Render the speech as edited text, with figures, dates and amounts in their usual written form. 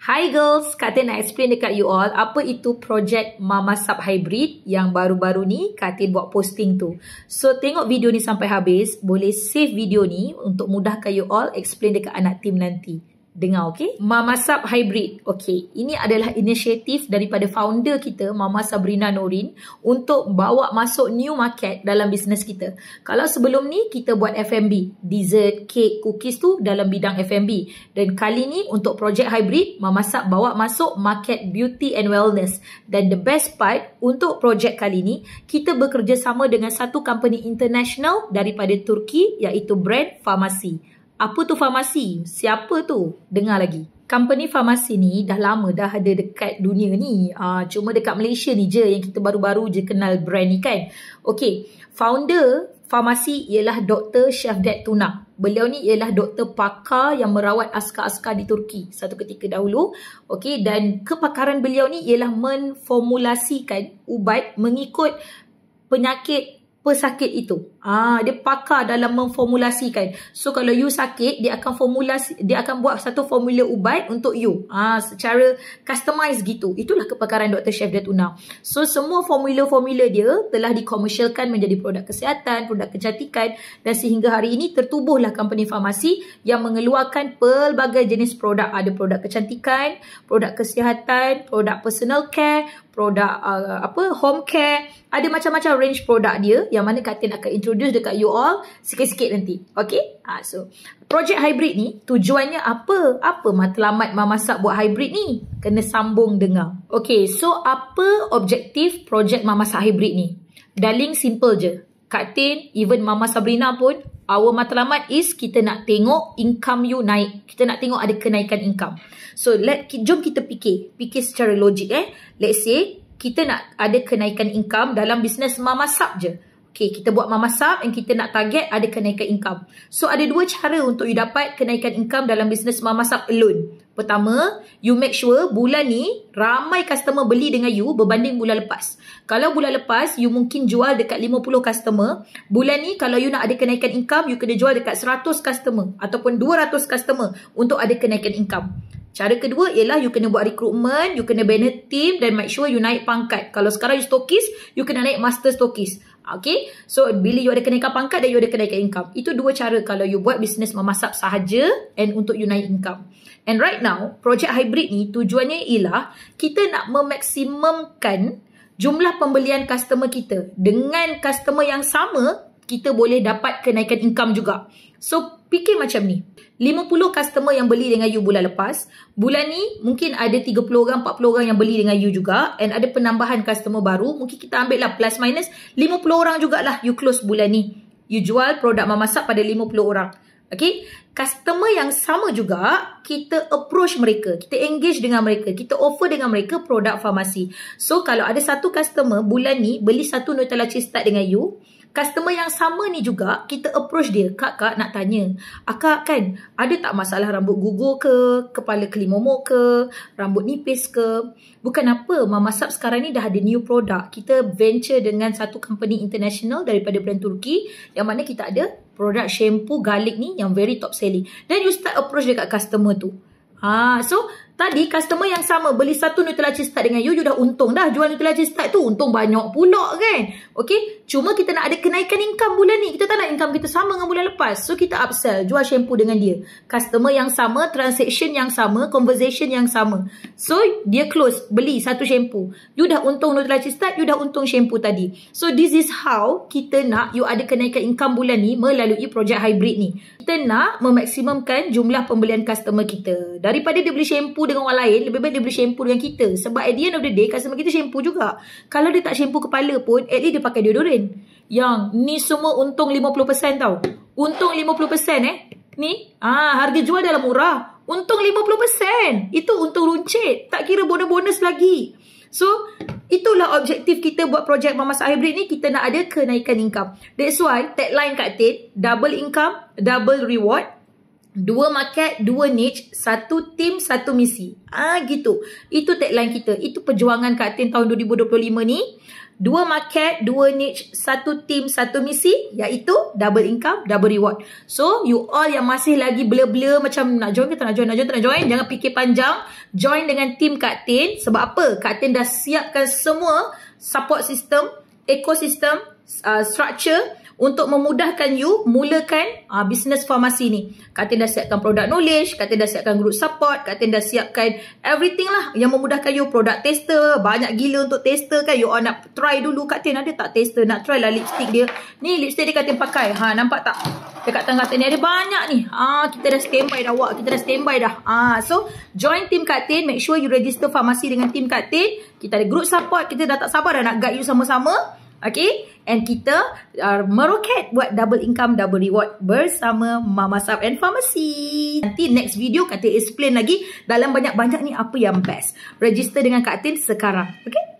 Hi girls, Kak Tin nak explain dekat you all apa itu projek Mama Sub Hybrid yang baru-baru ni Kak Tin buat posting tu. So tengok video ni sampai habis, boleh save video ni untuk mudahkan you all explain dekat anak tim nanti. Dengar, okay? Mama Sub Hybrid. Okay, ini adalah inisiatif daripada founder kita, Mama Sabrina Norin, untuk bawa masuk new market dalam bisnes kita. Kalau sebelum ni, kita buat F&B. Dessert, cake, cookies tu dalam bidang F&B. Dan kali ni, untuk projek hybrid, Mama Sub bawa masuk market beauty and wellness. Dan the best part, untuk projek kali ni, kita bekerjasama dengan satu company international daripada Turki, iaitu brand Farmasi. Apa tu Farmasi? Siapa tu? Dengar lagi. Company Farmasi ni dah lama dah ada dekat dunia ni. Cuma dekat Malaysia ni je yang kita baru-baru je kenal brand ni kan. Okay, founder Farmasi ialah Dr. Şevdet Tuna. Beliau ni ialah doktor pakar yang merawat askar-askar di Turki satu ketika dahulu. Okay, dan kepakaran beliau ni ialah menformulasikan ubat mengikut penyakit pesakit itu. Dia pakar dalam memformulasikan. So kalau you sakit, dia akan buat satu formula ubat untuk you. Secara customize gitu. Itulah kepakaran Dr. Şevdet Tuna. So semua formula-formula dia telah dikomersialkan menjadi produk kesihatan, produk kecantikan, dan sehingga hari ini tertubuhlah company farmasi yang mengeluarkan pelbagai jenis produk. Ada produk kecantikan, produk kesihatan, produk personal care, produk home care. Ada macam-macam range produk dia yang mana Kak Tin akan introduce dekat you all sikit-sikit nanti. Okay? So, projek hybrid ni tujuannya apa? Apa matlamat Mama Sub buat hybrid ni? Kena sambung dengar. Okay, so apa objektif projek Mama Sub hybrid ni? Darling, simple je. Kak Tin, even Mama Sabrina pun, our matlamat is kita nak tengok income you naik. Kita nak tengok ada kenaikan income. So, jom kita fikir secara logik. Let's say, kita nak ada kenaikan income dalam bisnes Mama Sub je. Okay, kita buat Mama Sub and kita nak target ada kenaikan income. So, ada dua cara untuk you dapat kenaikan income dalam bisnes Mama Sub alone. Pertama, you make sure bulan ni ramai customer beli dengan you berbanding bulan lepas. Kalau bulan lepas, you mungkin jual dekat 50 customer. Bulan ni, kalau you nak ada kenaikan income, you kena jual dekat 100 customer ataupun 200 customer untuk ada kenaikan income. Cara kedua ialah you kena buat recruitment, you kena banner team dan make sure you naik pangkat. Kalau sekarang you stokis, you kena naik master stokis. Okay, so bila you ada kenaikan pangkat dan you ada kenaikan income. Itu dua cara kalau you buat bisnes Mama Sub sahaja and untuk you naik income. And right now, projek hybrid ni tujuannya ialah kita nak memaksimumkan jumlah pembelian customer kita. Dengan customer yang sama, kita boleh dapat kenaikan income juga. So, fikir macam ni. 50 customer yang beli dengan you bulan lepas. Bulan ni mungkin ada 30 orang, 40 orang yang beli dengan you juga. And ada penambahan customer baru. Mungkin kita ambil lah plus minus 50 orang jugalah you close bulan ni. You jual produk Mama Sub pada 50 orang. Okay. Customer yang sama juga, kita approach mereka. Kita engage dengan mereka. Kita offer dengan mereka produk farmasi. So kalau ada satu customer bulan ni beli satu Nutella Cheese Tart dengan you, customer yang sama ni juga, kita approach dia. Kak nak tanya, akak kan ada tak masalah rambut gugur ke, kepala kelimomo ke, rambut nipis ke? Bukan apa, Mama Sub sekarang ni dah ada new product. Kita venture dengan satu company international daripada brand Turki, yang mana kita ada produk shampoo garlic ni yang very top selling. Dan you start approach dekat customer tu. So tadi customer yang sama beli satu Nutella Cheese Tart dengan you dah untung dah. Jual Nutella Cheese Tart tu untung banyak pula kan. Okay, cuma kita nak ada kenaikan income bulan ni. Kita tak nak income kita sama dengan bulan lepas. So kita upsell, jual shampoo dengan dia. Customer yang sama, transaction yang sama, conversation yang sama. So dia close, beli satu shampoo. You dah untung Nutella Cheese Tart, you dah untung shampoo tadi. So this is how kita nak you ada kenaikan income bulan ni melalui projek hybrid ni. Kita nak memaksimumkan jumlah pembelian customer kita. Daripada dia beli shampoo dengan orang lain, lebih baik dia beli shampoo dengan kita. Sebab at the end of the day, customer kita shampoo juga. Kalau dia tak shampoo kepala pun, at least dia pakai deodorant. Yang ni semua untung 50% tau. Untung 50% Ni, harga jual dalam murah. Untung 50%. Itu untung runcit. Tak kira bonus-bonus lagi. So, itulah objektif kita buat projek Mama Sub hybrid ni. Kita nak ada kenaikan income. That's why tagline Kak Tin, double income, double reward. 2 market, 2 niche, 1 team, 1 misi. Gitu. Itu tagline kita. Itu perjuangan Kak Tin tahun 2025 ni. 2 market, 2 niche, 1 team, 1 misi, iaitu double income, double reward. So, you all yang masih lagi blur-blur macam nak join ke tak nak join, jangan fikir panjang. Join dengan team Kak Tin. Sebab apa? Kak Tin dah siapkan semua support system, ekosistem, structure untuk memudahkan you mulakan bisnes farmasi ni. Kak Tin dah siapkan product knowledge, Kak Tin dah siapkan group support, Kak Tin dah siapkan everything lah yang memudahkan you. Product tester, banyak gila untuk tester kan. You all nak try dulu, Kak Tin ada tak tester? Nak try lah lipstick dia. Ni lipstick dia Kak Tin pakai. Nampak tak? Dekat tengah Kak Tin ni ada banyak ni. Kita dah standby dah awak. Kita dah standby dah. So, join team Kak Tin. Make sure you register farmasi dengan team Kak Tin. Kita ada group support. Kita dah tak sabar dah nak guide you sama-sama. Okay, and kita meroket buat double income, double reward bersama Mama Sap and Pharmacy. Nanti next video Kak Tin explain lagi dalam banyak-banyak ni apa yang best. Register dengan Kak Tin sekarang. Okay.